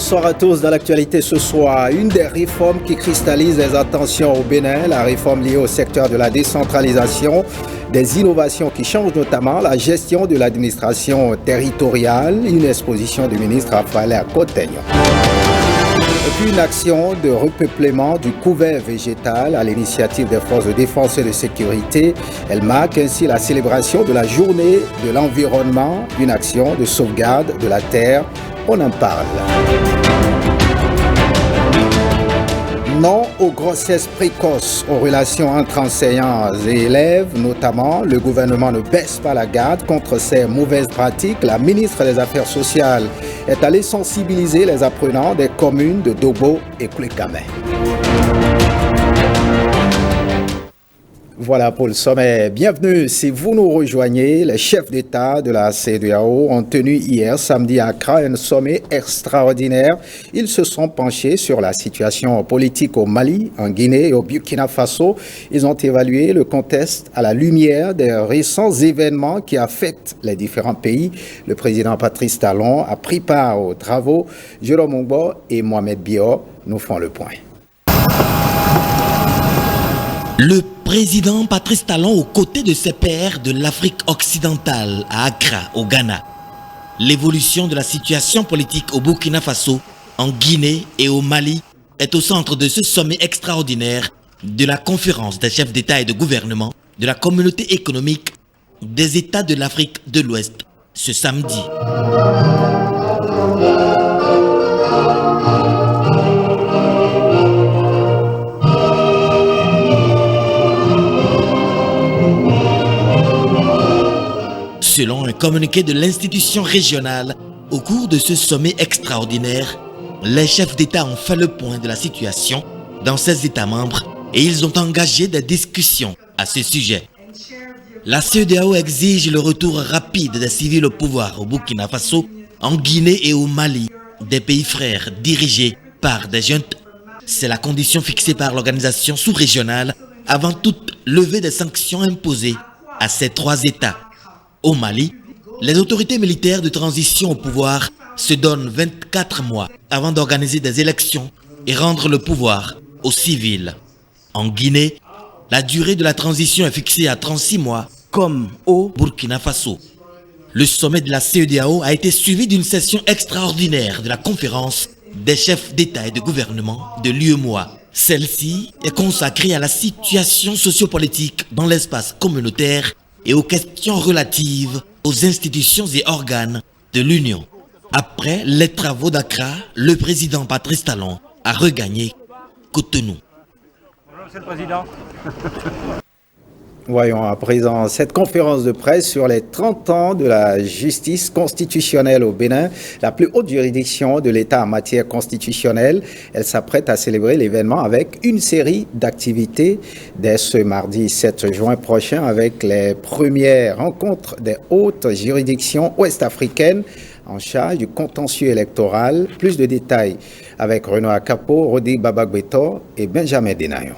Bonsoir à tous. Dans l'actualité ce soir, une des réformes qui cristallise les attentions au Bénin, la réforme liée au secteur de la décentralisation, des innovations qui changent notamment la gestion de l'administration territoriale, une exposition du ministre Raphaël Cotegno. Et puis une action de repeuplement du couvert végétal à l'initiative des forces de défense et de sécurité. Elle marque ainsi la célébration de la journée de l'environnement, une action de sauvegarde de la terre. On en parle. Non aux grossesses précoces, aux relations entre enseignants et élèves, notamment. Le gouvernement ne baisse pas la garde contre ces mauvaises pratiques. La ministre des Affaires sociales est allée sensibiliser les apprenants des communes de Dobo et Koulikame. Voilà pour le sommet. Bienvenue. Si vous nous rejoignez, les chefs d'État de la CEDEAO ont tenu hier, samedi à Accra, un sommet extraordinaire. Ils se sont penchés sur la situation politique au Mali, en Guinée et au Burkina Faso. Ils ont évalué le contexte à la lumière des récents événements qui affectent les différents pays. Le président Patrice Talon a pris part aux travaux. Jérôme Ongbo et Mohamed Bior nous font le point. Le président Patrice Talon aux côtés de ses pairs de l'Afrique occidentale à Accra, au Ghana. L'évolution de la situation politique au Burkina Faso, en Guinée et au Mali est au centre de ce sommet extraordinaire de la conférence des chefs d'État et de gouvernement de la communauté économique des États de l'Afrique de l'Ouest ce samedi. Selon un communiqué de l'institution régionale, au cours de ce sommet extraordinaire, les chefs d'État ont fait le point de la situation dans ces États membres et ils ont engagé des discussions à ce sujet. La CEDEAO exige le retour rapide des civils au pouvoir au Burkina Faso, en Guinée et au Mali, des pays frères dirigés par des juntes. C'est la condition fixée par l'organisation sous-régionale avant toute levée des sanctions imposées à ces trois États. Au Mali, les autorités militaires de transition au pouvoir se donnent 24 mois avant d'organiser des élections et rendre le pouvoir aux civils. En Guinée, la durée de la transition est fixée à 36 mois, comme au Burkina Faso. Le sommet de la CEDEAO a été suivi d'une session extraordinaire de la conférence des chefs d'État et de gouvernement de l'UEMOA. Celle-ci est consacrée à la situation sociopolitique dans l'espace communautaire et aux questions relatives aux institutions et organes de l'Union. Après les travaux d'Accra, le président Patrice Talon a regagné Cotonou. Bonjour, Monsieur le Président. Voyons à présent cette conférence de presse sur les 30 ans de la justice constitutionnelle au Bénin, la plus haute juridiction de l'État en matière constitutionnelle. Elle s'apprête à célébrer l'événement avec une série d'activités dès ce mardi 7 juin prochain avec les premières rencontres des hautes juridictions ouest-africaines en charge du contentieux électoral. Plus de détails avec Renaud Akapo, Rodi Babagbeto et Benjamin Denayon.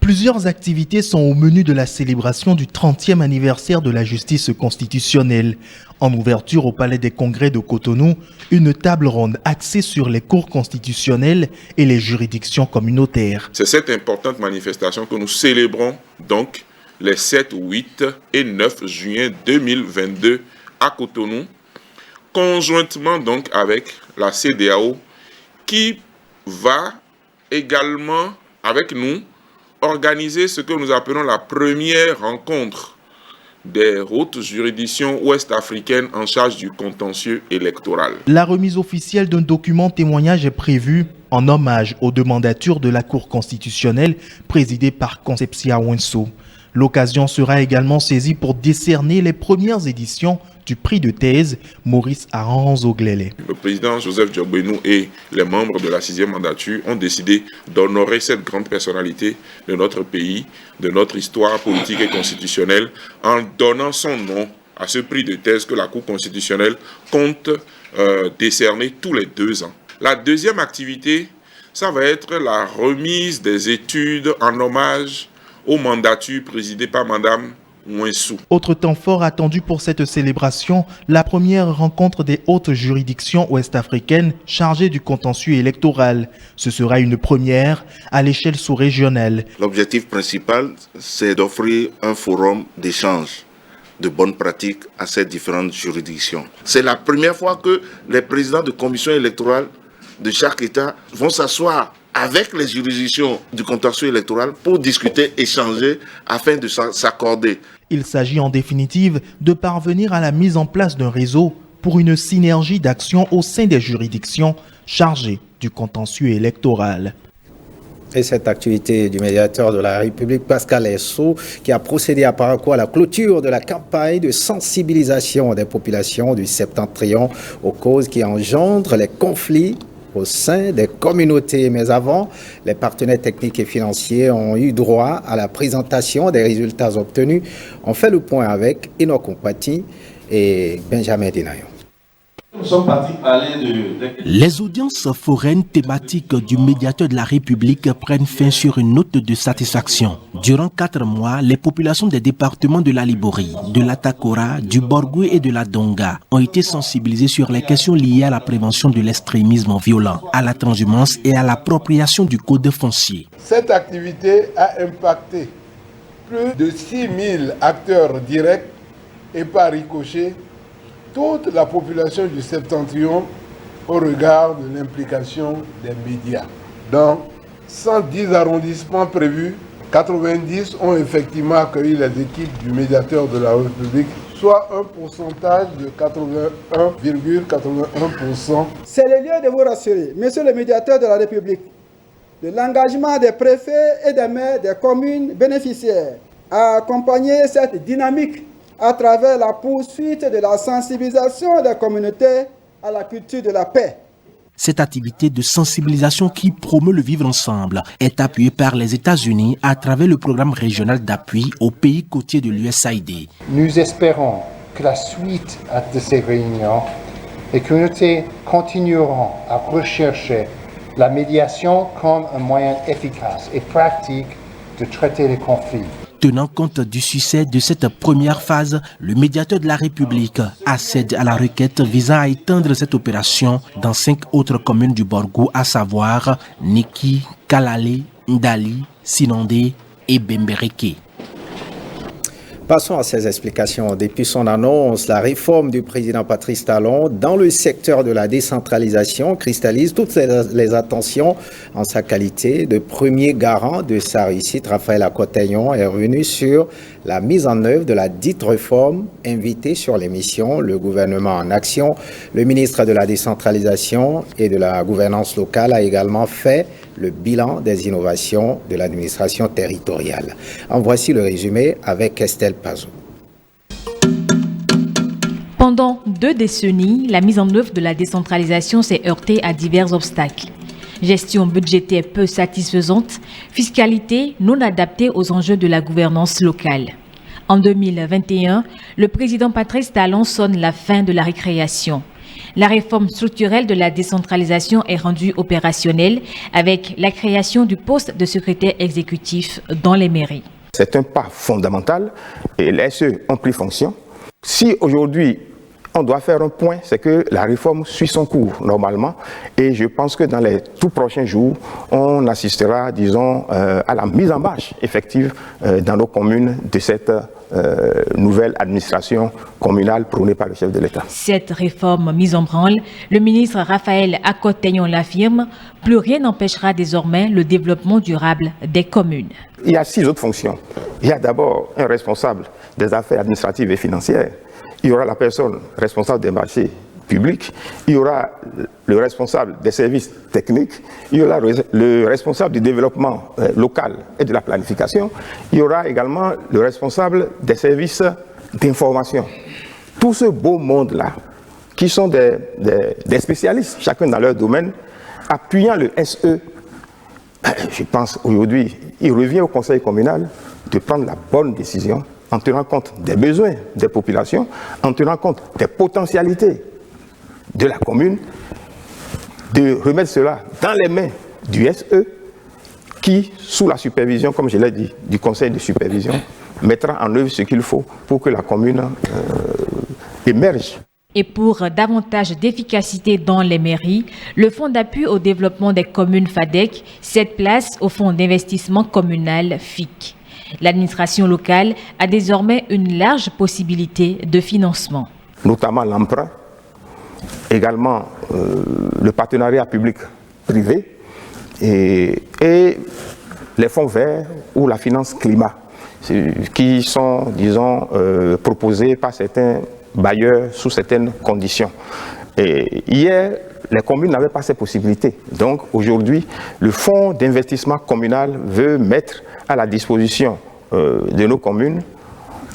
Plusieurs activités sont au menu de la célébration du 30e anniversaire de la justice constitutionnelle. En ouverture au Palais des Congrès de Cotonou, une table ronde axée sur les cours constitutionnelles et les juridictions communautaires. C'est cette importante manifestation que nous célébrons donc les 7, 8 et 9 juin 2022 à Cotonou, conjointement donc avec la CEDEAO qui va également avec nous organiser ce que nous appelons la première rencontre des hautes juridictions ouest-africaines en charge du contentieux électoral. La remise officielle d'un document témoignage est prévue en hommage aux deux mandatures de la Cour constitutionnelle présidée par Concepcia Wenso. L'occasion sera également saisie pour décerner les premières éditions du prix de thèse Maurice Aranzo-Glélé. Le président Joseph Djogbenou et les membres de la 6e mandature ont décidé d'honorer cette grande personnalité de notre pays, de notre histoire politique et constitutionnelle, en donnant son nom à ce prix de thèse que la Cour constitutionnelle compte décerner tous les 2 ans. La deuxième activité, ça va être la remise des études en hommage aux mandatures présidées par Madame Ouensou. Autre temps fort attendu pour cette célébration, la première rencontre des hautes juridictions ouest-africaines chargées du contentieux électoral. Ce sera une première à l'échelle sous-régionale. L'objectif principal, c'est d'offrir un forum d'échange de bonnes pratiques à ces différentes juridictions. C'est la première fois que les présidents de commissions électorales de chaque État vont s'asseoir avec les juridictions du contentieux électoral pour discuter, échanger, afin de s'accorder. Il s'agit en définitive de parvenir à la mise en place d'un réseau pour une synergie d'action au sein des juridictions chargées du contentieux électoral. Et cette activité du médiateur de la République, Pascal Essou, qui a procédé à Parakou à la clôture de la campagne de sensibilisation des populations du Septentrion aux causes qui engendrent les conflits au sein des communautés. Mais avant, les partenaires techniques et financiers ont eu droit à la présentation des résultats obtenus. On fait le point avec Enoch Kompati et Benjamin Dinayon. Nous sommes partis parler de... Les audiences foraines thématiques du médiateur de la République prennent fin sur une note de satisfaction. Durant 4 mois, les populations des départements de la Liborie, de la Takora, du Borgoué et de la Donga ont été sensibilisées sur les questions liées à la prévention de l'extrémisme violent, à la transhumance et à l'appropriation du code foncier. Cette activité a impacté plus de 6 000 acteurs directs et par ricochet toute la population du Septentrion au regard de l'implication des médias. Dans 110 arrondissements prévus, 90 ont effectivement accueilli les équipes du médiateur de la République, soit un pourcentage de 81,81%. C'est le lieu de vous rassurer, monsieur le médiateur de la République, de l'engagement des préfets et des maires des communes bénéficiaires à accompagner cette dynamique à travers la poursuite de la sensibilisation des communautés à la culture de la paix. Cette activité de sensibilisation qui promeut le vivre ensemble est appuyée par les États-Unis à travers le programme régional d'appui aux pays côtiers de l'USAID. Nous espérons que la suite de ces réunions, les communautés continueront à rechercher la médiation comme un moyen efficace et pratique de traiter les conflits. Tenant compte du succès de cette première phase, le médiateur de la République accède à la requête visant à étendre cette opération dans 5 autres communes du Borgou, à savoir Niki, Kalale, Ndali, Sinandé et Bembereke. Passons à ces explications. Depuis son annonce, la réforme du président Patrice Talon dans le secteur de la décentralisation cristallise toutes les attentions en sa qualité de premier garant de sa réussite. Raphaël Akotayon est revenu sur la mise en œuvre de la dite réforme, invité sur l'émission Le gouvernement en action. Le ministre de la décentralisation et de la gouvernance locale a également fait le bilan des innovations de l'administration territoriale. En voici le résumé avec Estelle Pazou. Pendant 2 décennies, la mise en œuvre de la décentralisation s'est heurtée à divers obstacles. Gestion budgétaire peu satisfaisante, fiscalité non adaptée aux enjeux de la gouvernance locale. En 2021, le président Patrice Talon sonne la fin de la récréation. La réforme structurelle de la décentralisation est rendue opérationnelle avec la création du poste de secrétaire exécutif dans les mairies. C'est un pas fondamental et les SE ont pris fonction. Si aujourd'hui on doit faire un point, c'est que la réforme suit son cours normalement et je pense que dans les tout prochains jours, on assistera, disons, à la mise en marche effective dans nos communes de cette nouvelle administration communale prônée par le chef de l'État. Cette réforme mise en branle, le ministre Raphaël Akotayon l'affirme, plus rien n'empêchera désormais le développement durable des communes. Il y a 6 autres fonctions. Il y a d'abord un responsable des affaires administratives et financières. Il y aura la personne responsable des marchés publics, il y aura le responsable des services techniques, il y aura le responsable du développement local et de la planification, il y aura également le responsable des services d'information. Tout ce beau monde-là, qui sont des spécialistes, chacun dans leur domaine, appuyant le SE, je pense aujourd'hui, il revient au conseil communal de prendre la bonne décision en tenant compte des besoins des populations, en tenant compte des potentialités de la commune, de remettre cela dans les mains du SE qui, sous la supervision, comme je l'ai dit, du conseil de supervision, mettra en œuvre ce qu'il faut pour que la commune émerge. Et pour davantage d'efficacité dans les mairies, le Fonds d'appui au développement des communes FADEC cède place au Fonds d'investissement communal FIC. L'administration locale a désormais une large possibilité de financement. Notamment l'emprunt, également le partenariat public-privé et les fonds verts ou la finance climat, qui sont, disons, proposés par certains bailleurs sous certaines conditions. Et hier, les communes n'avaient pas ces possibilités. Donc aujourd'hui, le fonds d'investissement communal veut mettre à la disposition de nos communes,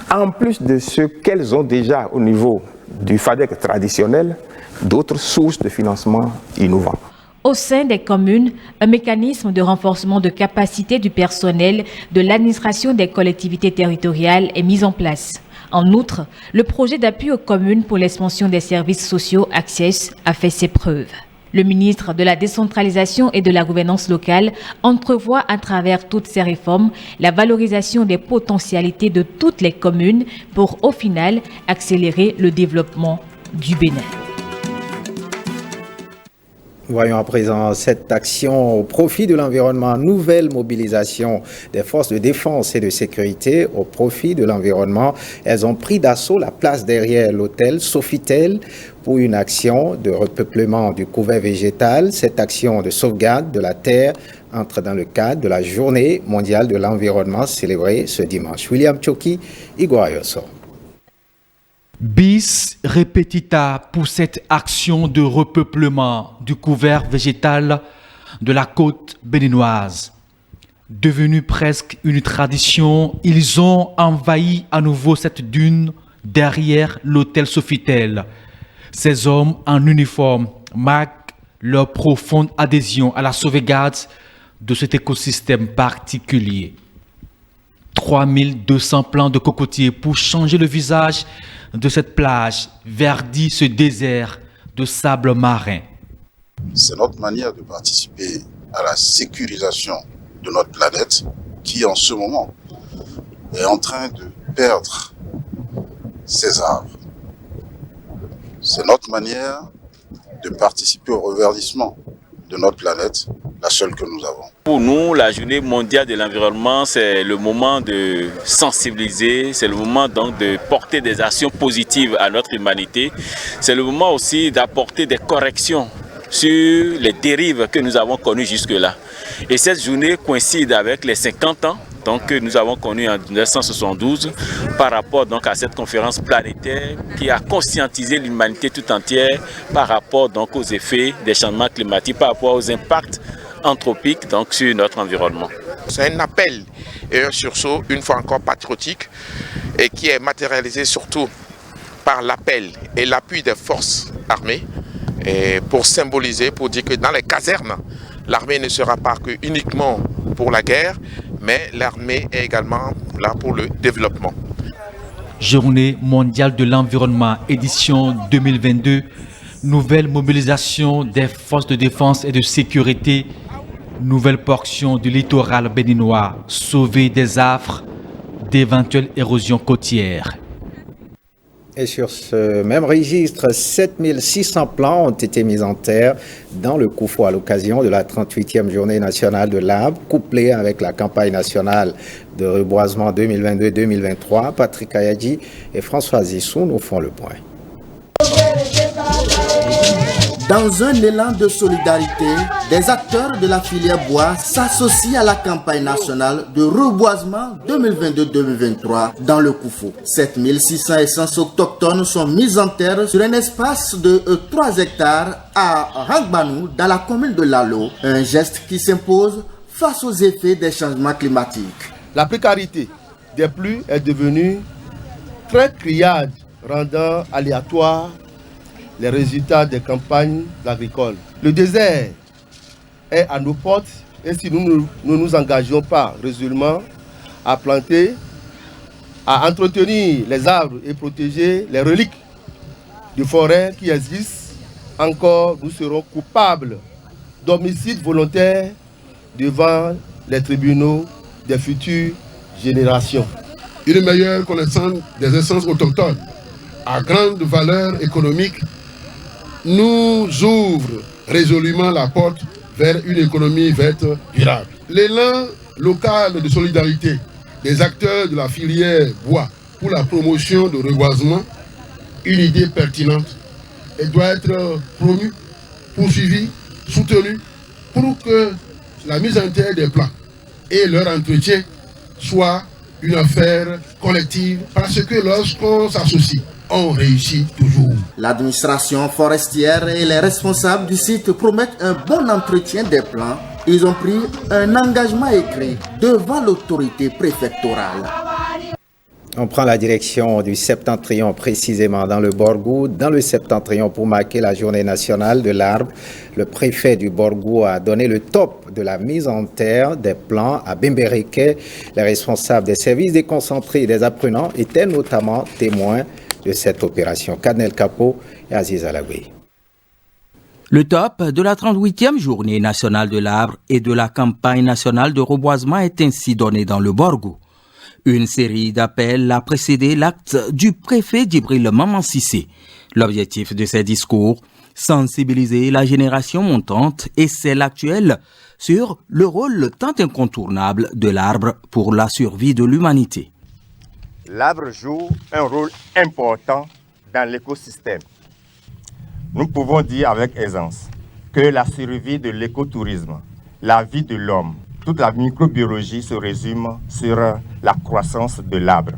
en plus de ce qu'elles ont déjà au niveau du FADEC traditionnel, d'autres sources de financement innovants. Au sein des communes, un mécanisme de renforcement de capacité du personnel de l'administration des collectivités territoriales est mis en place. En outre, le projet d'appui aux communes pour l'expansion des services sociaux Access a fait ses preuves. Le ministre de la décentralisation et de la gouvernance locale entrevoit à travers toutes ces réformes la valorisation des potentialités de toutes les communes pour, au final, accélérer le développement du Bénin. Voyons à présent cette action au profit de l'environnement, nouvelle mobilisation des forces de défense et de sécurité au profit de l'environnement. Elles ont pris d'assaut la place derrière l'hôtel Sofitel pour une action de repeuplement du couvert végétal. Cette action de sauvegarde de la terre entre dans le cadre de la Journée mondiale de l'environnement célébrée ce dimanche. William Choki, Igor Ayoso. Bis repetita pour cette action de repeuplement du couvert végétal de la côte béninoise. Devenue presque une tradition, ils ont envahi à nouveau cette dune derrière l'hôtel Sofitel. Ces hommes en uniforme marquent leur profonde adhésion à la sauvegarde de cet écosystème particulier. 3200 plants de cocotiers pour changer le visage de cette plage, verdit ce désert de sable marin. C'est notre manière de participer à la sécurisation de notre planète qui, en ce moment, est en train de perdre ses arbres. C'est notre manière de participer au reverdissement de notre planète, la seule que nous avons. Pour nous, la Journée mondiale de l'environnement, c'est le moment de sensibiliser, c'est le moment donc de porter des actions positives à notre humanité. C'est le moment aussi d'apporter des corrections sur les dérives que nous avons connues jusque-là. Et cette journée coïncide avec les 50 ans donc, que nous avons connus en 1972 par rapport donc, à cette conférence planétaire qui a conscientisé l'humanité tout entière par rapport donc, aux effets des changements climatiques, par rapport aux impacts anthropiques donc, sur notre environnement. C'est un appel et un sursaut, une fois encore patriotique, et qui est matérialisé surtout par l'appel et l'appui des forces armées, et pour symboliser, pour dire que dans les casernes, l'armée ne sera pas que uniquement pour la guerre, mais l'armée est également là pour le développement. Journée mondiale de l'environnement, édition 2022, nouvelle mobilisation des forces de défense et de sécurité, nouvelle portion du littoral béninois, sauver des affres d'éventuelles érosions côtières. Et sur ce même registre, 7600 plants ont été mis en terre dans le Koufou à l'occasion de la 38e journée nationale de l'arbre, couplée avec la campagne nationale de reboisement 2022-2023. Patrick Ayadji et François Zissou nous font le point. Dans un élan de solidarité, des acteurs de la filière bois s'associent à la campagne nationale de reboisement 2022-2023 dans le Koufou. 7600 essences autochtones sont mises en terre sur un espace de 3 hectares à Rangbanou, dans la commune de Lalo. Un geste qui s'impose face aux effets des changements climatiques. La précarité des pluies est devenue très criarde, rendant aléatoire les résultats des campagnes agricoles. Le désert est à nos portes et si nous ne nous engageons pas résolument à planter, à entretenir les arbres et protéger les reliques de forêts qui existent, encore nous serons coupables d'homicide volontaire devant les tribunaux des futures générations. une meilleure connaissance des essences autochtones à grande valeur économique nous ouvre résolument la porte vers une économie verte durable. L'élan local de solidarité des acteurs de la filière bois pour la promotion de reboisement, une idée pertinente, et doit être promue, poursuivie, soutenue pour que la mise en terre des plants et leur entretien soit une affaire collective, parce que lorsqu'on s'associe, on réussit toujours. L'administration forestière et les responsables du site promettent un bon entretien des plants. Ils ont pris un engagement écrit devant l'autorité préfectorale. On prend la direction du Septentrion, précisément dans le Borgou. Dans le Septentrion, pour marquer la journée nationale de l'arbre, le préfet du Borgou a donné le top de la mise en terre des plants à Bembereke. Les responsables des services déconcentrés et des apprenants étaient notamment témoins de cette opération. Kadnel Kapo et Aziz Alaoui. Le top de la 38e journée nationale de l'arbre et de la campagne nationale de reboisement est ainsi donné dans le Borgou. Une série d'appels a précédé l'acte du préfet Djibril Maman Cissé. L'objectif de ces discours, sensibiliser la génération montante et celle actuelle sur le rôle tant incontournable de l'arbre pour la survie de l'humanité. L'arbre joue un rôle important dans l'écosystème. Nous pouvons dire avec aisance que la survie de l'écotourisme, la vie de l'homme, toute la microbiologie se résume sur la croissance de l'arbre.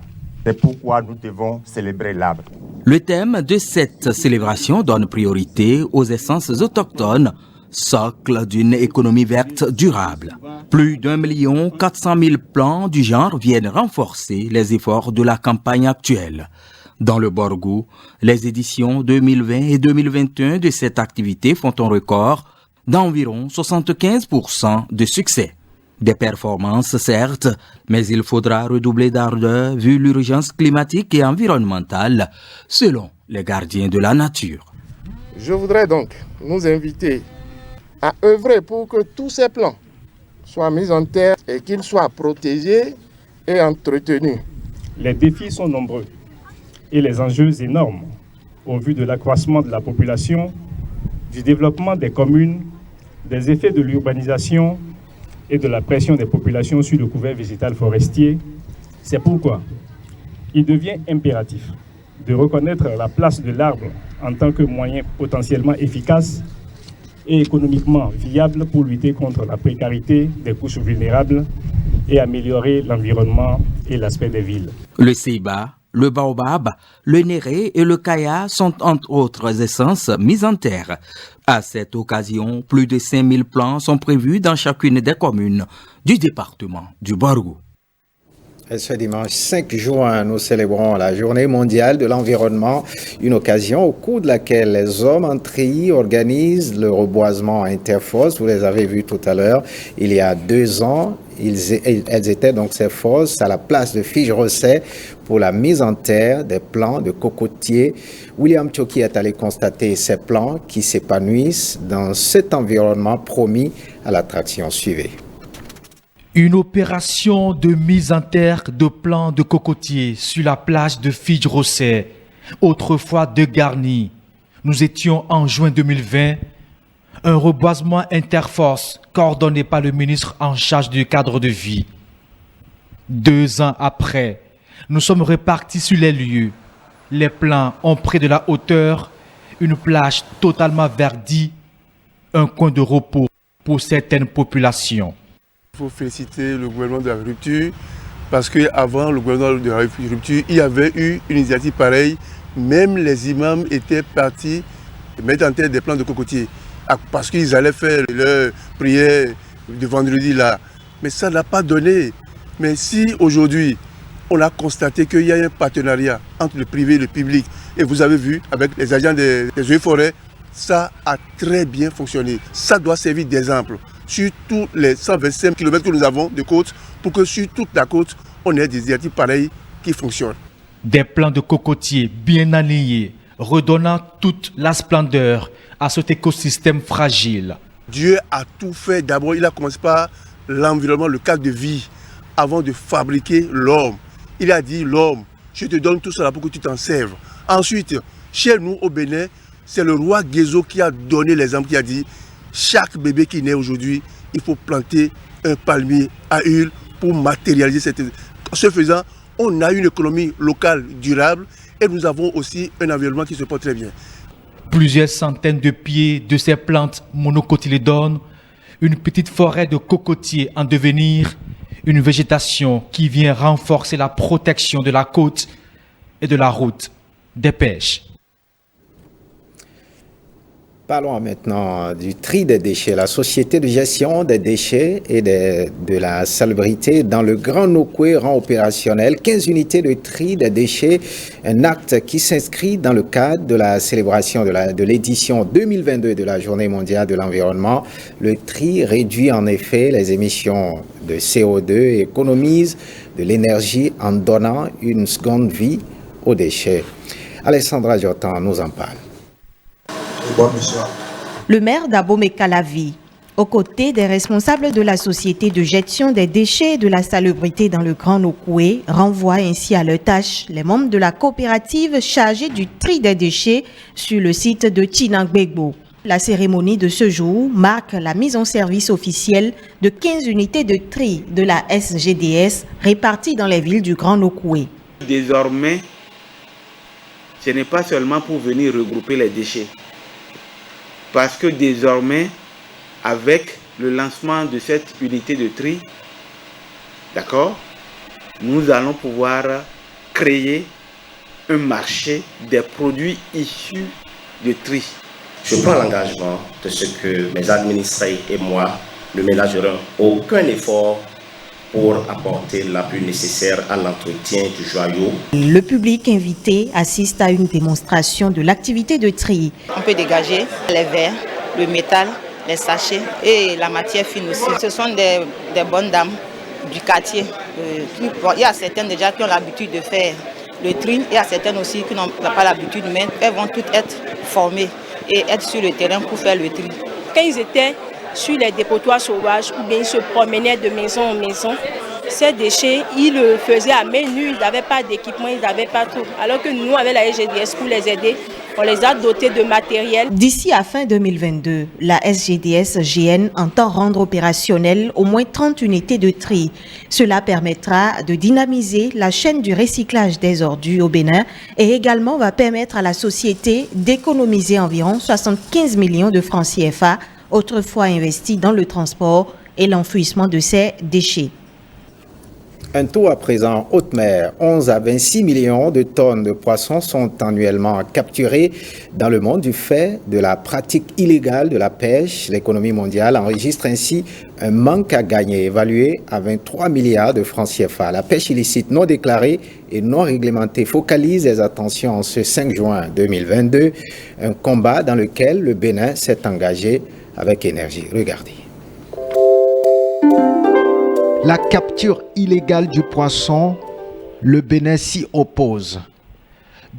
C'est pourquoi nous devons célébrer l'arbre. Le thème de cette célébration donne priorité aux essences autochtones, socle d'une économie verte durable. Plus d'1 400 000 plants du genre viennent renforcer les efforts de la campagne actuelle. Dans le Borgou, les éditions 2020 et 2021 de cette activité font un record d'environ 75% de succès. Des performances certes, mais il faudra redoubler d'ardeur vu l'urgence climatique et environnementale, selon les gardiens de la nature. Je voudrais donc nous inviter à œuvrer pour que tous ces plants soient mis en terre et qu'ils soient protégés et entretenus. Les défis sont nombreux et les enjeux énormes au vu de l'accroissement de la population, du développement des communes, des effets de l'urbanisation et de la pression des populations sur le couvert végétal forestier. C'est pourquoi il devient impératif de reconnaître la place de l'arbre en tant que moyen potentiellement efficace et économiquement viable pour lutter contre la précarité des couches vulnérables et améliorer l'environnement et l'aspect des villes. Le ceiba, le baobab, le néré et le kaya sont entre autres essences mises en terre. À cette occasion, plus de 5000 plants sont prévus dans chacune des communes du département du Borgou. Et ce dimanche 5 juin, nous célébrons la Journée mondiale de l'environnement, une occasion au cours de laquelle les hommes en treillis organisent le reboisement interforce. Vous les avez vus tout à l'heure. Il y a 2 ans, elles étaient donc ces fosses à la place de Fige-Rosset pour la mise en terre des plants de cocotiers. William Tchoki est allé constater ces plants qui s'épanouissent dans cet environnement promis à l'attraction. Suivez. Une opération de mise en terre de plants de cocotiers sur la plage de Fige-Rosset, autrefois de Garni. Nous étions en juin 2020. Un reboisement interforce coordonné par le ministre en charge du cadre de vie. 2 ans après, nous sommes répartis sur les lieux. Les plants ont pris de la hauteur, une plage totalement verdie, un coin de repos pour certaines populations. Il faut féliciter le gouvernement de la rupture parce qu'avant le gouvernement de la rupture, il y avait eu une initiative pareille. Même les imams étaient partis mettre en terre des plants de cocotiers parce qu'ils allaient faire leur prière de vendredi là. Mais ça n'a pas donné. Mais si aujourd'hui, on a constaté qu'il y a un partenariat entre le privé et le public, et vous avez vu avec les agents des eaux et forêts, ça a très bien fonctionné. Ça doit servir d'exemple sur tous les 125 km que nous avons de côte, pour que sur toute la côte, on ait des initiatives pareilles qui fonctionnent. Des plants de cocotiers bien alignés, redonnant toute la splendeur à cet écosystème fragile. Dieu a tout fait. D'abord, il a commencé par l'environnement, le cadre de vie, avant de fabriquer l'homme. il a dit l'homme, je te donne tout cela pour que tu t'en serves. Ensuite, chez nous au Bénin, c'est le roi Guézo qui a donné l'exemple, qui a dit chaque bébé qui naît aujourd'hui, il faut planter un palmier à huile pour matérialiser cette... Ce faisant, on a une économie locale durable et nous avons aussi un environnement qui se porte très bien. Plusieurs centaines de pieds de ces plantes monocotylédones, une petite forêt de cocotiers en devenir, une végétation qui vient renforcer la protection de la côte et de la route des pêches. Parlons maintenant du tri des déchets. La société de gestion des déchets et de la salubrité dans le Grand Nokoué rend opérationnel 15 unités de tri des déchets, un acte qui s'inscrit dans le cadre de la célébration de l'édition 2022 de la Journée mondiale de l'environnement. Le tri réduit en effet les émissions de CO2 et économise de l'énergie en donnant une seconde vie aux déchets. Alessandra Jotan nous en parle. Le maire d'Abomey-Calavi, aux côtés des responsables de la société de gestion des déchets et de la salubrité dans le Grand Nokoué, renvoie ainsi à leur tâche les membres de la coopérative chargée du tri des déchets sur le site de Chinangbegbo. La cérémonie de ce jour marque la mise en service officielle de 15 unités de tri de la SGDS réparties dans les villes du Grand Nokoué. Désormais, ce n'est pas seulement pour venir regrouper les déchets. Parce que désormais, avec le lancement de cette unité de tri, d'accord, nous allons pouvoir créer un marché des produits issus de tri. Je prends l'engagement de ce que mes administrés et moi ne ménagerons aucun effort pour apporter l'appui nécessaire à l'entretien du joyau. Le public invité assiste à une démonstration de l'activité de tri. On peut dégager les verres, le métal, les sachets et la matière fine aussi. Ce sont des bonnes dames du quartier. Il y a certaines déjà qui ont l'habitude de faire le tri, il y a certaines aussi qui n'ont pas l'habitude, mais elles vont toutes être formées et être sur le terrain pour faire le tri. Quand ils étaient sur les dépotoirs sauvages ou bien ils se promenaient de maison en maison, ces déchets, ils le faisaient à main nue, ils n'avaient pas d'équipement, ils n'avaient pas tout. Alors que nous, avec la SGDS, pour les aider, on les a dotés de matériel. D'ici à fin 2022, la SGDS-GN entend rendre opérationnel au moins 30 unités de tri. Cela permettra de dynamiser la chaîne du recyclage des ordures au Bénin et également va permettre à la société d'économiser environ 75 millions de francs CFA, autrefois investis dans le transport et l'enfouissement de ces déchets. Un taux à présent haute mer, 11 à 26 millions de tonnes de poissons sont annuellement capturés dans le monde du fait de la pratique illégale de la pêche. L'économie mondiale enregistre ainsi un manque à gagner évalué à 23 milliards de francs CFA. La pêche illicite non déclarée et non réglementée focalise les attentions en ce 5 juin 2022, un combat dans lequel le Bénin s'est engagé avec énergie. Regardez. La capture illégale du poisson, le Bénin s'y oppose.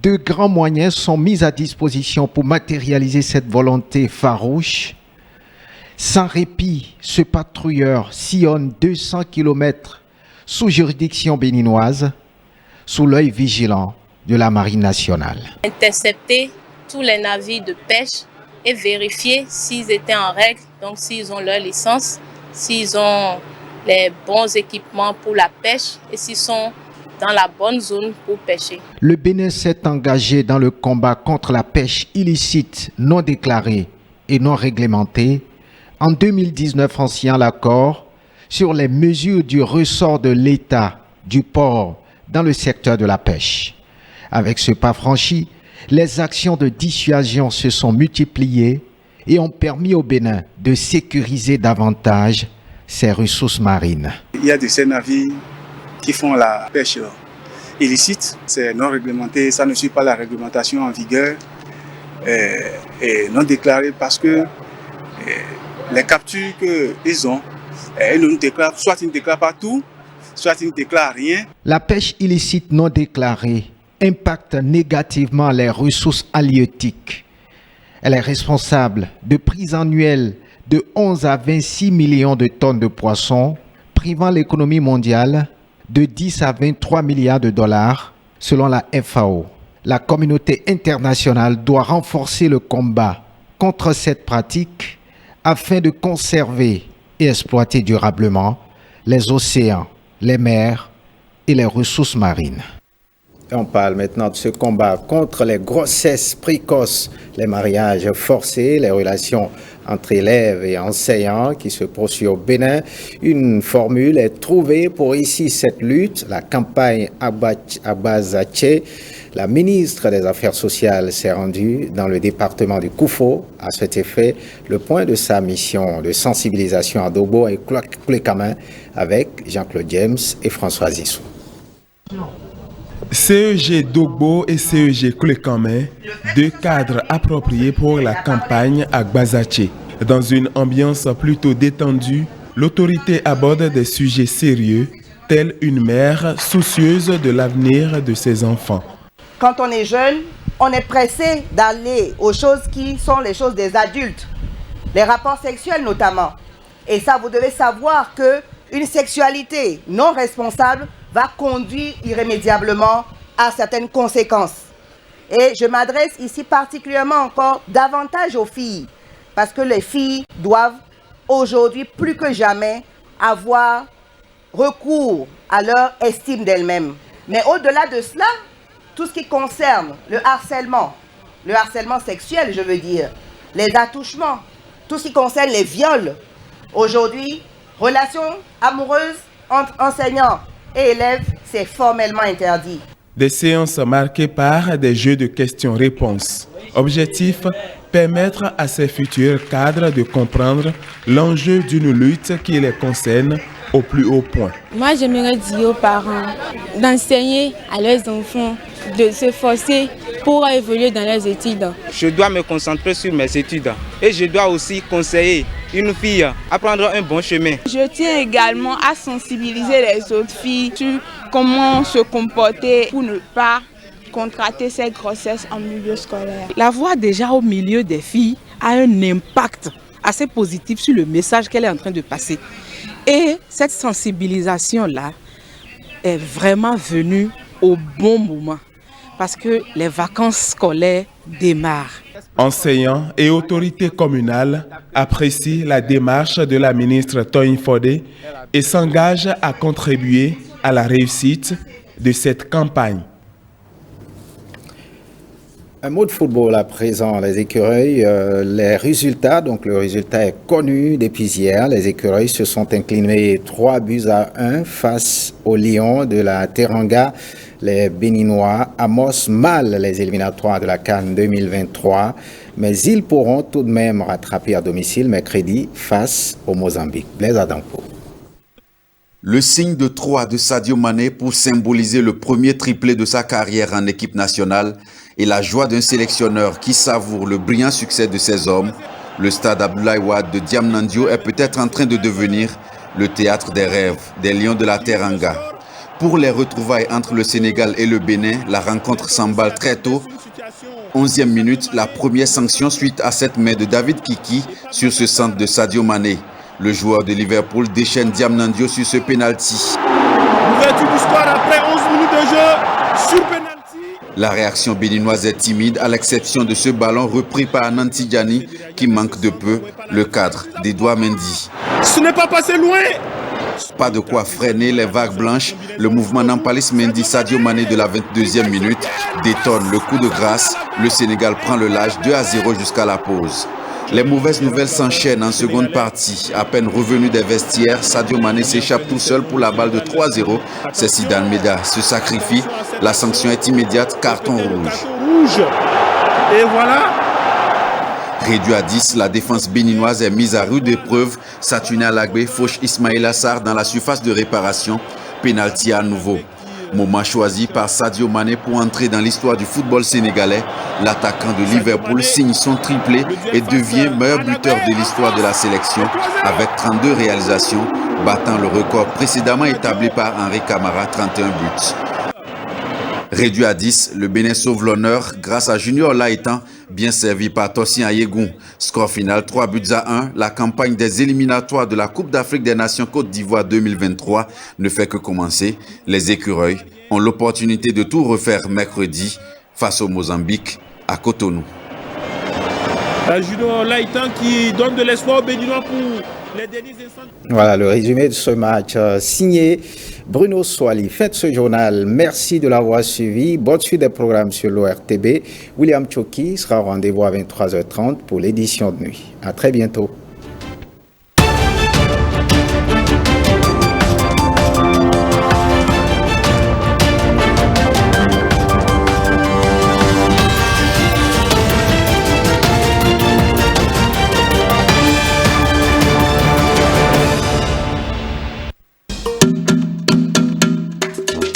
De grands moyens sont mis à disposition pour matérialiser cette volonté farouche. Sans répit, ce patrouilleur sillonne 200 km sous juridiction béninoise, sous l'œil vigilant de la Marine nationale. Intercepter tous les navires de pêche et vérifier s'ils étaient en règle, donc s'ils ont leur licence, s'ils ont les bons équipements pour la pêche et s'ils sont dans la bonne zone pour pêcher. Le Bénin s'est engagé dans le combat contre la pêche illicite, non déclarée et non réglementée en 2019 en signant l'accord sur les mesures du ressort de l'État du port dans le secteur de la pêche. Avec ce pas franchi, les actions de dissuasion se sont multipliées et ont permis au Bénin de sécuriser davantage ses ressources marines. Il y a de ces navires qui font la pêche illicite, c'est non réglementé, ça ne suit pas la réglementation en vigueur et non déclarée parce que les captures qu'ils ont, ils ne déclarent, soit ils ne déclarent pas tout, soit ils ne déclarent rien. La pêche illicite non déclarée impacte négativement les ressources halieutiques. Elle est responsable de prises annuelles de 11 à 26 millions de tonnes de poissons, privant l'économie mondiale de 10 à 23 milliards de dollars selon la FAO. La communauté internationale doit renforcer le combat contre cette pratique afin de conserver et exploiter durablement les océans, les mers et les ressources marines. Et on parle maintenant de ce combat contre les grossesses précoces, les mariages forcés, les relations entre élèves et enseignants qui se poursuivent au Bénin. Une formule est trouvée pour ici cette lutte, la campagne Agbazaché. La ministre des Affaires sociales s'est rendue dans le département du Koufo. À cet effet, le point de sa mission de sensibilisation à Dogbo et Klekamen avec Jean-Claude James et François Zissou. CEG Dogbo et CEG Klekamen, deux cadres appropriés pour la campagne Agbazaché. Dans une ambiance plutôt détendue, l'autorité aborde des sujets sérieux, telle une mère soucieuse de l'avenir de ses enfants. Quand on est jeune, on est pressé d'aller aux choses qui sont les choses des adultes, les rapports sexuels notamment. Et ça, vous devez savoir qu'une sexualité non responsable va conduire irrémédiablement à certaines conséquences. Et je m'adresse ici particulièrement encore davantage aux filles, parce que les filles doivent aujourd'hui plus que jamais avoir recours à leur estime d'elles-mêmes. Mais au-delà de cela, tout ce qui concerne le harcèlement sexuel, je veux dire, les attouchements, tout ce qui concerne les viols, aujourd'hui, relations amoureuses entre enseignants et élèves, c'est formellement interdit. Des séances marquées par des jeux de questions-réponses. Objectif, permettre à ces futurs cadres de comprendre l'enjeu d'une lutte qui les concerne au plus haut point. Moi, j'aimerais dire aux parents d'enseigner à leurs enfants, de se forcer pour évoluer dans leurs études. Je dois me concentrer sur mes études et je dois aussi conseiller une fille à prendre un bon chemin. Je tiens également à sensibiliser les autres filles sur comment se comporter pour ne pas contracter ces grossesses en milieu scolaire. La voix déjà au milieu des filles a un impact assez positif sur le message qu'elle est en train de passer. Et cette sensibilisation-là est vraiment venue au bon moment parce que les vacances scolaires démarrent. Enseignants et autorités communales apprécient la démarche de la ministre Toyin Fodé et s'engagent à contribuer à la réussite de cette campagne. Un mot de football à présent, les écureuils, les résultats, donc le résultat est connu depuis hier. Les écureuils se sont inclinés 3-1 face aux Lions de la Teranga. Les Béninois amorcent mal les éliminatoires de la CAN 2023, mais ils pourront tout de même rattraper à domicile mercredi face au Mozambique. Blaise Adampo. Le signe de 3 de Sadio Mané pour symboliser le premier triplé de sa carrière en équipe nationale et la joie d'un sélectionneur qui savoure le brillant succès de ses hommes, le stade Abdoulaye Wade de Diamniadio est peut-être en train de devenir le théâtre des rêves des Lions de la Teranga. Pour les retrouvailles entre le Sénégal et le Bénin, la rencontre s'emballe très tôt. 11e minute, la première sanction suite à cette main de David Kiki sur ce centre de Sadio Mané. Le joueur de Liverpool déchaîne Diamniadio sur ce pénalty. L'ouverture du score après 11 minutes de jeu sur pénalty. La réaction béninoise est timide à l'exception de ce ballon repris par Nanti Diani qui manque de peu le cadre d'Edouard Mendy. Ce n'est pas passé loin. Pas de quoi freiner les vagues blanches. Le mouvement Nampalis Mendy Sadio Mané de la 22e minute détonne le coup de grâce. Le Sénégal prend le large 2-0 jusqu'à la pause. Les mauvaises nouvelles s'enchaînent en seconde partie. À peine revenu des vestiaires, Sadio Mané s'échappe tout seul pour la balle de 3-0. C'est Sidan Meda se sacrifie. La sanction est immédiate, carton rouge. Et voilà. Réduit à 10, la défense béninoise est mise à rude épreuve. Satuna Lagbe fauche Ismaïla Sarr dans la surface de réparation. Pénalty à nouveau. Moment choisi par Sadio Mané pour entrer dans l'histoire du football sénégalais. L'attaquant de Liverpool signe son triplé et devient meilleur buteur de l'histoire de la sélection avec 32 réalisations, battant le record précédemment établi par Henri Camara, 31 buts. Réduit à 10, le Bénin sauve l'honneur grâce à Junior Laïtan, bien servi par Tosin Ayegou. Score final 3-1. La campagne des éliminatoires de la Coupe d'Afrique des Nations Côte d'Ivoire 2023 ne fait que commencer. Les écureuils ont l'opportunité de tout refaire mercredi face au Mozambique à Cotonou. Juno Laïtan qui donne de l'espoir aux Béninois pour les derniers instants. Voilà le résumé de ce match signé Bruno Soali. Faites ce journal. Merci de l'avoir suivi. Bonne suite des programmes sur l'ORTB. William Choki sera au rendez-vous à 23h30 pour l'édition de nuit. À très bientôt.